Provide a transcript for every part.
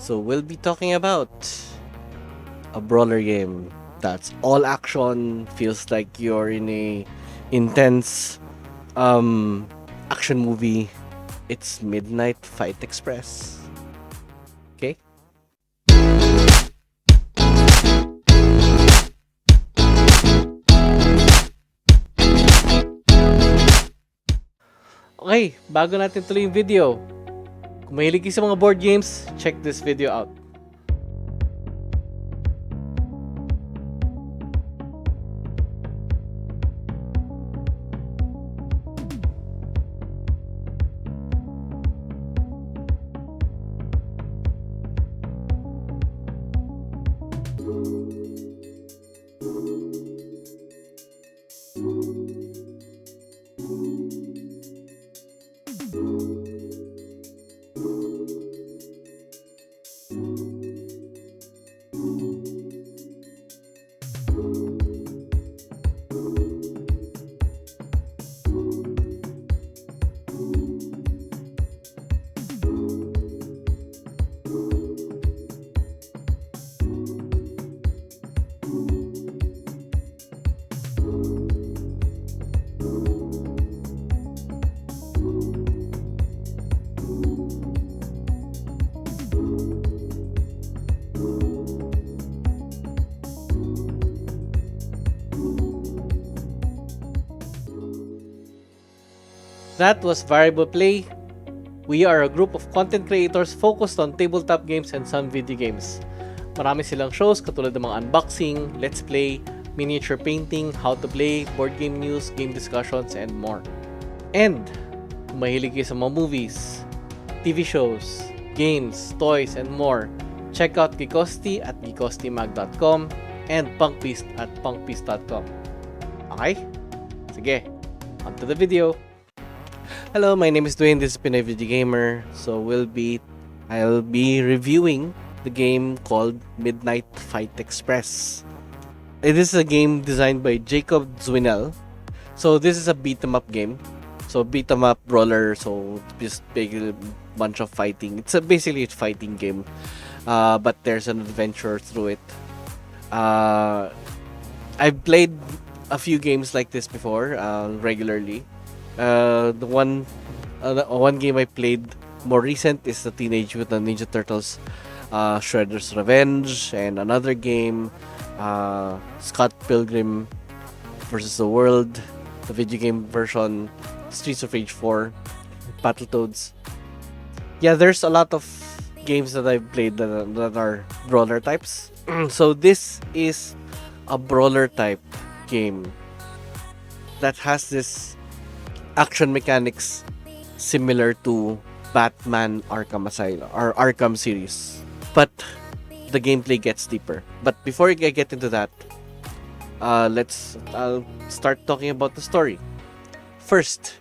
So we'll be talking about a brawler game that's all action, feels like you're in a intense action movie. It's Midnight Fight Express. Okay? Okay, bago natin tuloy yung video, kung mahilig kayo sa mga board games, check this video out. That was Variable Play. We are a group of content creators focused on tabletop games and some video games. Marami silang shows katulad ng mga unboxing, let's play, miniature painting, how to play, board game news, game discussions, and more. And kung mahilig kayo sa mga movies, TV shows, games, toys, and more, check out Geekosity at GeekosityMag.com and punkbeast at punkbeast.com. Okay? Sige, on to the video. Hello, my name is Dwayne. This is PinoyVideoGamer. So I'll be reviewing the game called Midnight Fight Express. It is a game designed by Jacob Dzwinel. So this is a beat 'em up game. So beat 'em up brawler. So just a bunch of fighting. It's basically a fighting game, but there's an adventure through it. I've played a few games like this before, regularly. The one game I played more recent is the Teenage Mutant Ninja Turtles Shredder's Revenge, and another game, Scott Pilgrim vs. the World, the video game version, Streets of Rage 4, Battletoads. Yeah, there's a lot of games that I've played that are brawler types. So this is a brawler type game that has this action mechanics similar to Batman Arkham Asylum or Arkham series, but the gameplay gets deeper. But before I get into that, I'll start talking about the story. First,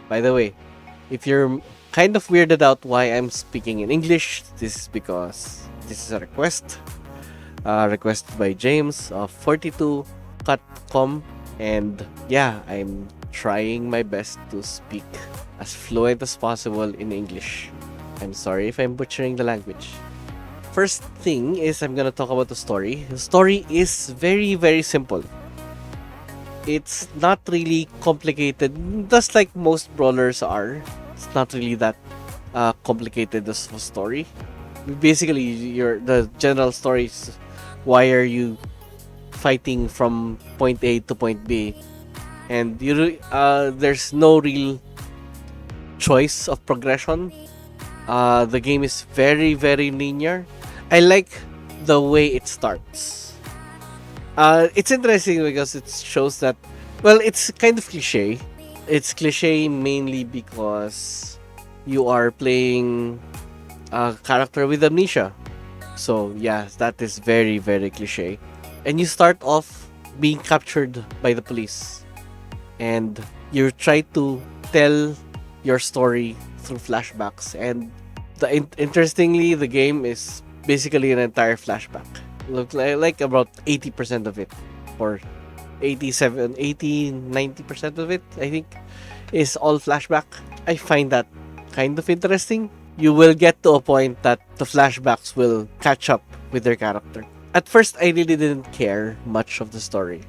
by the way, if you're kind of weirded out why I'm speaking in English, this is because this is a request by James of 42.com, and yeah, I'm trying my best to speak as fluent as possible in English. I'm sorry if I'm butchering the language. First thing is I'm gonna talk about the story. The story is very, very simple. It's not really complicated, just like most brawlers are. It's not really that complicated as a story. Basically, the general story is why are you fighting from point A to point B, and there's no real choice of progression. The game is very, very linear. I like the way it starts. It's interesting because it shows that, well, it's kind of cliche. It's cliche mainly because you are playing a character with amnesia. So yeah, that is very, very cliche. And you start off being captured by the police, and you try to tell your story through flashbacks. And interestingly, the game is basically an entire flashback. Look like about 80% of it, or 90% of it, I think, is all flashback. I find that kind of interesting. you will get to a point that the flashbacks will catch up with their character. At first, I really didn't care much of the story.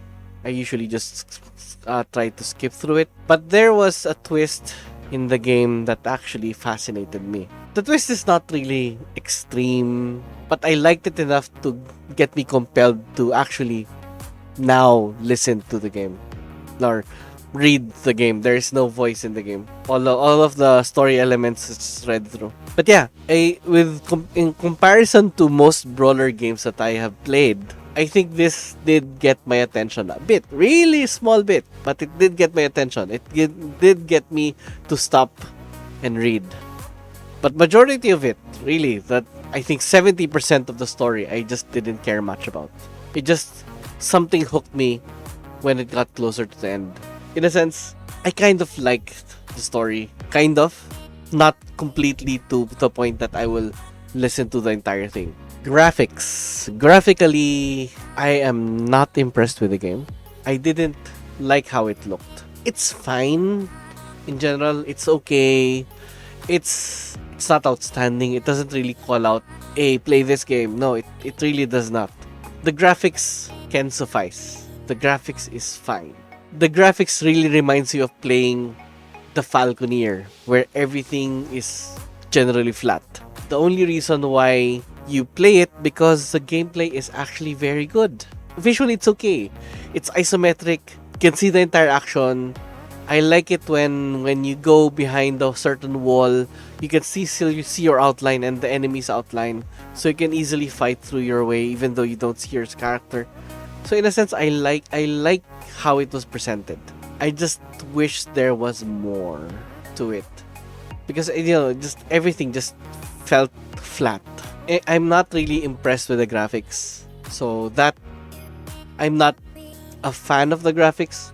I usually just try to skip through it. But there was a twist in the game that actually fascinated me. The twist is not really extreme, but I liked it enough to get me compelled to actually now listen to the game or read the game. There is no voice in the game. All of the story elements is read through. But yeah, in comparison to most brawler games that I have played, I think this did get my attention a bit, really small bit, but it did get my attention. It did get me to stop and read. But majority of it, really, that I think 70% of the story, I just didn't care much about. It just something hooked me when it got closer to the end. In a sense, I kind of liked the story, kind of, not completely to the point that I will listen to the entire thing. Graphics. Graphically, I am not impressed with the game. I didn't like how it looked. It's fine. In general, it's okay. It's not outstanding. It doesn't really call out, hey, play this game. No, it really does not. The graphics can suffice. The graphics is fine. The graphics really reminds you of playing the Falconeer, where everything is generally flat. The only reason why you play it because the gameplay is actually very good. Visually, it's okay. It's isometric. You can see the entire action. I like it when you go behind a certain wall, you can still see your outline and the enemy's outline, so you can easily fight through your way even though you don't see your character. So in a sense, I like how it was presented. I just wish there was more to it because just everything just felt flat. I'm not really impressed with the graphics, so that I'm not a fan of the graphics,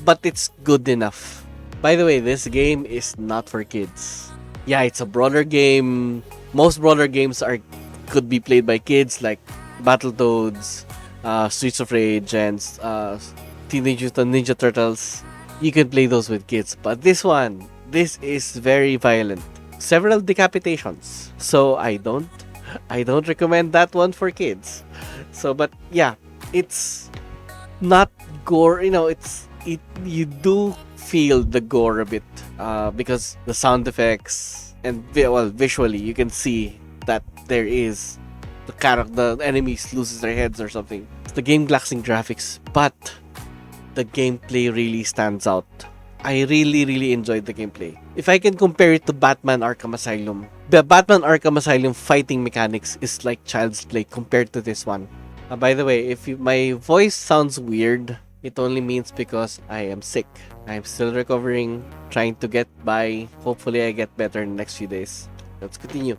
but it's good enough. By the way, this game is not for kids. Yeah, it's a brawler game. Most brawler games could be played by kids, like Battletoads, Streets of Rage, and Teenage Mutant Ninja Turtles. You can play those with kids, but this is very violent. Several decapitations. So I don't recommend that one for kids. So, but yeah, it's not gore. You do feel the gore a bit because the sound effects and visually you can see that there is the enemies loses their heads or something. The game lacks in graphics, but the gameplay really stands out. I really enjoyed the gameplay. If I can compare it to Batman Arkham Asylum, the Batman Arkham Asylum fighting mechanics is like child's play compared to this one. By the way, if my voice sounds weird, it only means because I am sick. I'm still recovering, trying to get by. Hopefully I get better in the next few days. Let's continue.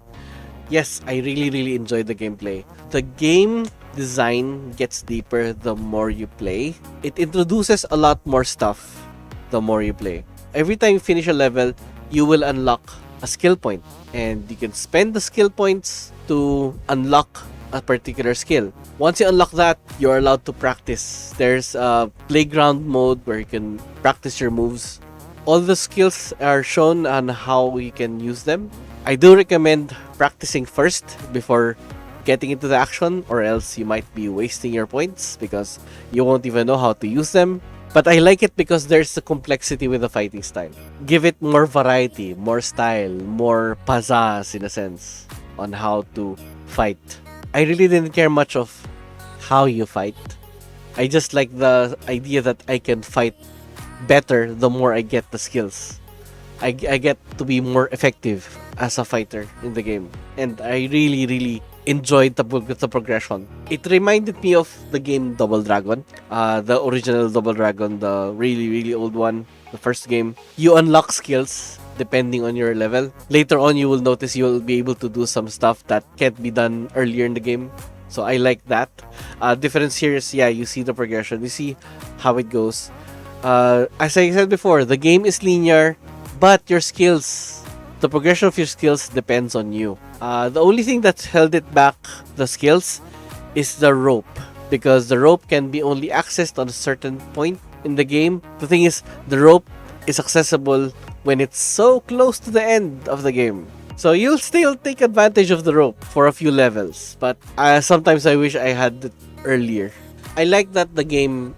Yes, I really enjoyed the gameplay. The game design gets deeper the more you play. It introduces a lot more stuff the more you play. Every time you finish a level, you will unlock a skill point, and you can spend the skill points to unlock a particular skill. Once you unlock that, you're allowed to practice. There's a playground mode where you can practice your moves. All the skills are shown on how you can use them. I do recommend practicing first before getting into the action, or else you might be wasting your points because you won't even know how to use them. But I like it because there's a complexity with the fighting style. Give it more variety, more style, more pizzazz in a sense on how to fight. I really didn't care much of how you fight. I just like the idea that I can fight better the more I get the skills. I get to be more effective as a fighter in the game. And I really enjoyed the progression. It reminded me of the game Double Dragon. The original Double Dragon, the really old one, the first game. You unlock skills depending on your level. Later on, you will notice you will be able to do some stuff that can't be done earlier in the game. So I like that. Difference here is, yeah, you see the progression. You see how it goes. As I said before, the game is linear, but your skills, the progression of your skills depends on you. The only thing that's held it back, the skills, is the rope. Because the rope can be only accessed on a certain point in the game. The thing is, the rope is accessible when it's so close to the end of the game. So you'll still take advantage of the rope for a few levels, but sometimes I wish I had it earlier. I like that the game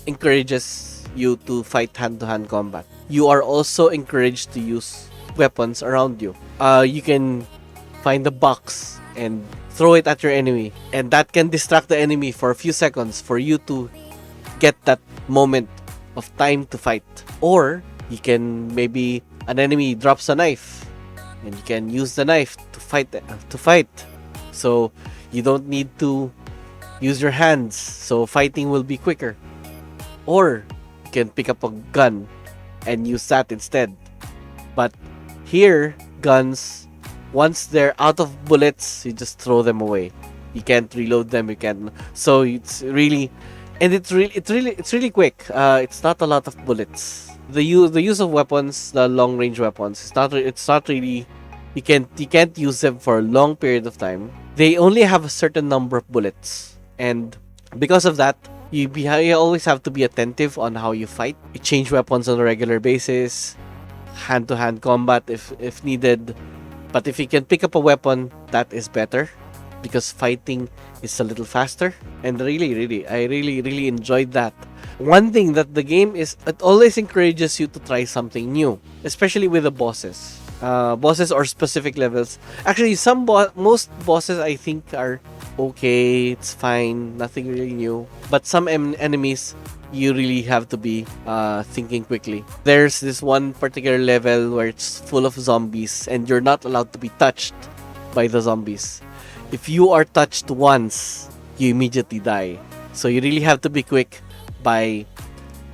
encourages you to fight hand-to-hand combat. You are also encouraged to use weapons around you. You can find a box and throw it at your enemy, and that can distract the enemy for a few seconds for you to get that moment of time to fight. Or you can, maybe an enemy drops a knife and you can use the knife to fight. So you don't need to use your hands, so fighting will be quicker. Or you can pick up a gun and use that instead. But here, guns, once they're out of bullets, you just throw them away. You can't reload them. You can. So it's really quick. It's not a lot of bullets. The use of weapons, the long range weapons, it's not really. You can't use them for a long period of time. They only have a certain number of bullets, and because of that, you always have to be attentive on how you fight. You change weapons on a regular basis, hand-to-hand combat if needed. But if you can pick up a weapon, that is better, because fighting is a little faster. And I really enjoyed that. One thing that the game is, it always encourages you to try something new, especially with the bosses. Bosses or specific levels. Actually, most bosses I think are okay, it's fine, nothing really new. But some enemies, you really have to be thinking quickly. There's this one particular level where it's full of zombies and you're not allowed to be touched by the zombies. If you are touched once, you immediately die. So you really have to be quick by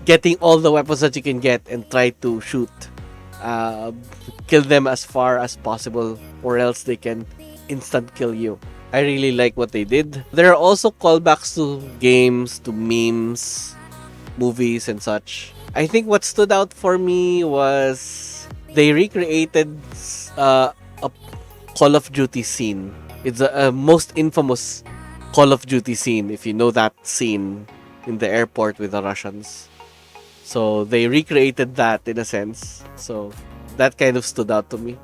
getting all the weapons that you can get and try to shoot. Kill them as far as possible, or else they can instant kill you. I really like what they did. There are also callbacks to games, to memes, movies and such. I think what stood out for me was they recreated a Call of Duty scene. It's a most infamous Call of Duty scene, if you know that scene in the airport with the Russians. So they recreated that in a sense. So that kind of stood out to me.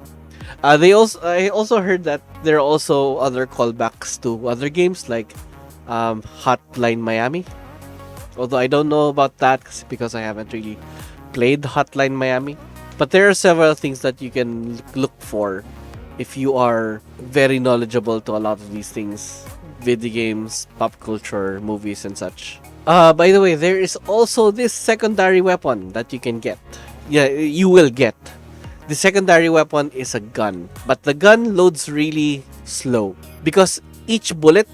I also heard that there are also other callbacks to other games like Hotline Miami. Although I don't know about that because I haven't really played Hotline Miami. But there are several things that you can look for if you are very knowledgeable to a lot of these things. Video games, pop culture, movies and such. By the way, there is also this secondary weapon that you can get. Yeah, you will get. The secondary weapon is a gun. But the gun loads really slow because each bullet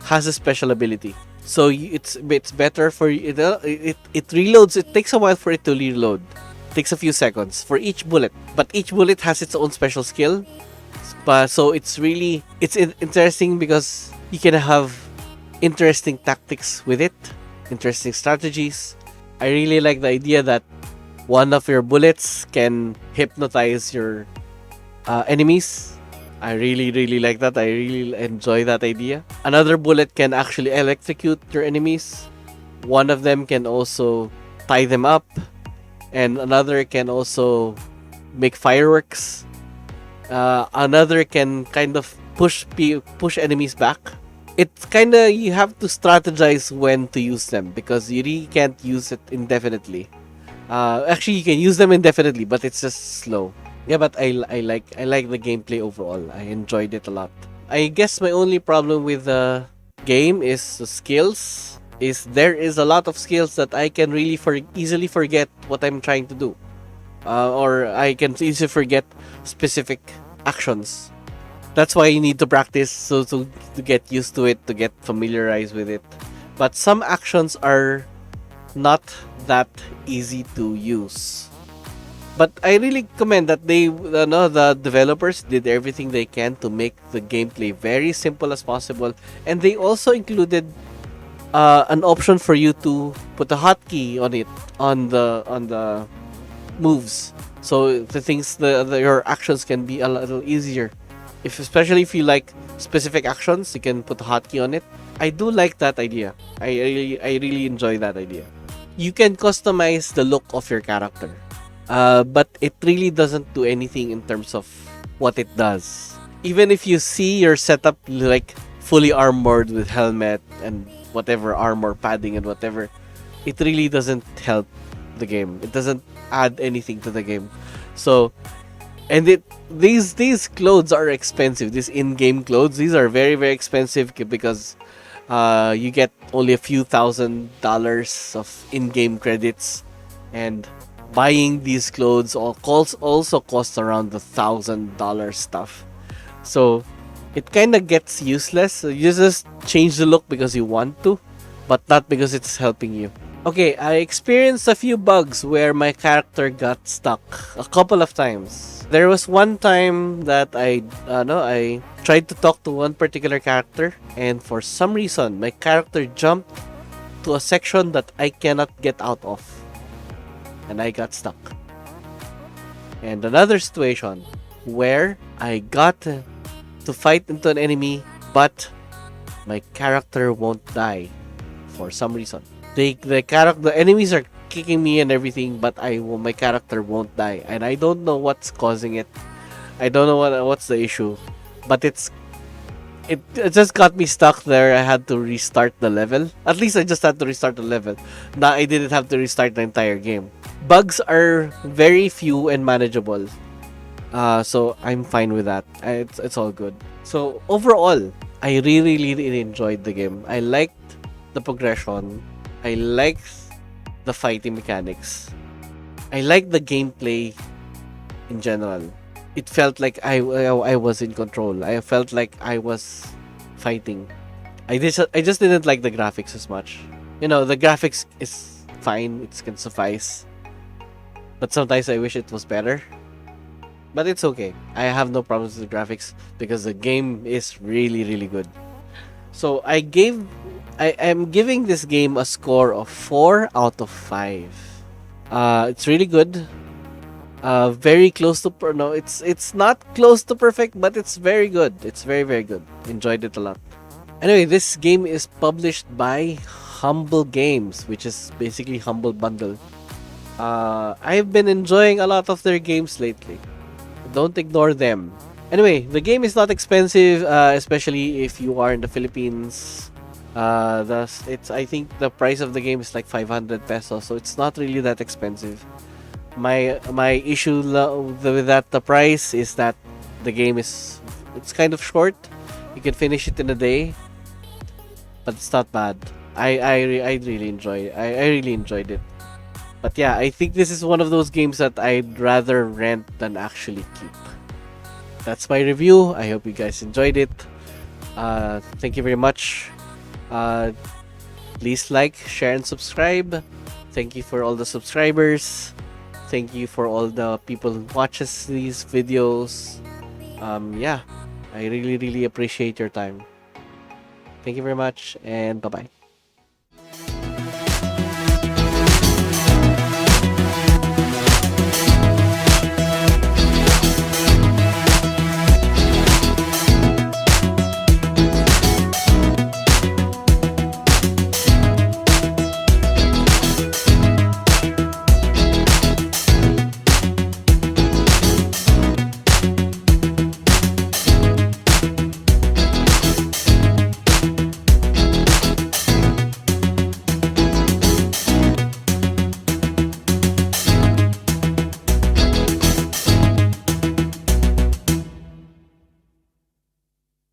has a special ability. So it's better for it reloads. It takes a while for it to reload. It takes a few seconds for each bullet. But each bullet has its own special skill. So it's interesting because you can have interesting tactics with it. Interesting strategies. I really like the idea that one of your bullets can hypnotize your enemies. I really like that. I really enjoy that idea. Another bullet can actually electrocute your enemies. One of them can also tie them up. And another can also make fireworks. Another can kind of push enemies back. It's kind of, you have to strategize when to use them because you really can't use it indefinitely. Actually, you can use them indefinitely, but it's just slow. Yeah, but I like the gameplay overall. I enjoyed it a lot. I guess my only problem with the game is the skills. There is a lot of skills that I can really easily forget what I'm trying to do, or I can easily forget specific actions. That's why you need to practice, so to get used to it, to get familiarized with it. But some actions are not that easy to use. But I really commend that the developers did everything they can to make the gameplay very simple as possible, and they also included an option for you to put a hotkey on it on the moves, so your actions can be a little easier. Especially if you like specific actions, you can put a hotkey on it. I do like that idea. I really enjoy that idea. You can customize the look of your character, but it really doesn't do anything in terms of what it does. Even if you see your setup like fully armored with helmet and whatever armor padding and whatever, it really doesn't help the game. It doesn't add anything to the game. So, and these clothes are expensive. These in-game clothes, these are very, very expensive because you get only a few $1,000s of in-game credits, and buying these clothes also costs around the $1,000 stuff. So it kind of gets useless. So you just change the look because you want to, but not because it's helping you. Okay, I experienced a few bugs where my character got stuck a couple of times. There was one time that I tried to talk to one particular character, and for some reason my character jumped to a section that I cannot get out of, and I got stuck. And another situation where I got to fight into an enemy, but my character won't die for some reason. The enemies are kicking me and everything, but my character won't die, and I don't know what's causing it. I don't know what's the issue, but it just got me stuck there. I had to restart the level. At least I just had to restart the level. Now I didn't have to restart the entire game. Bugs are very few and manageable. So I'm fine with that. It's all good. So overall, I really, really enjoyed the game. I liked the progression. I liked the fighting mechanics. I liked the gameplay in general. It felt like I was in control. I felt like I was fighting. I just didn't like the graphics as much. You know, the graphics is fine. It can suffice. But sometimes I wish it was better. But it's okay. I have no problems with the graphics because the game is really, really good. So I am giving this game a score of 4 out of 5. It's really good. Very close to it's not close to perfect, but it's very good. It's very, very good. Enjoyed it a lot. Anyway, this game is published by Humble Games, which is basically Humble Bundle. I've been enjoying a lot of their games lately. Don't ignore them. Anyway, the game is not expensive, especially if you are in the Philippines. I think the price of the game is like 500 pesos, so it's not really that expensive. My issue with the price is that the game it's kind of short. You can finish it in a day, but it's not bad. I really enjoyed it. But yeah, I think this is one of those games that I'd rather rent than actually keep. That's my review. I hope you guys enjoyed it. Thank you very much. Please like, share, and subscribe. Thank you for all the subscribers. Thank you for all the people who watches these videos. Yeah, I really, really appreciate your time. Thank you very much, and bye-bye.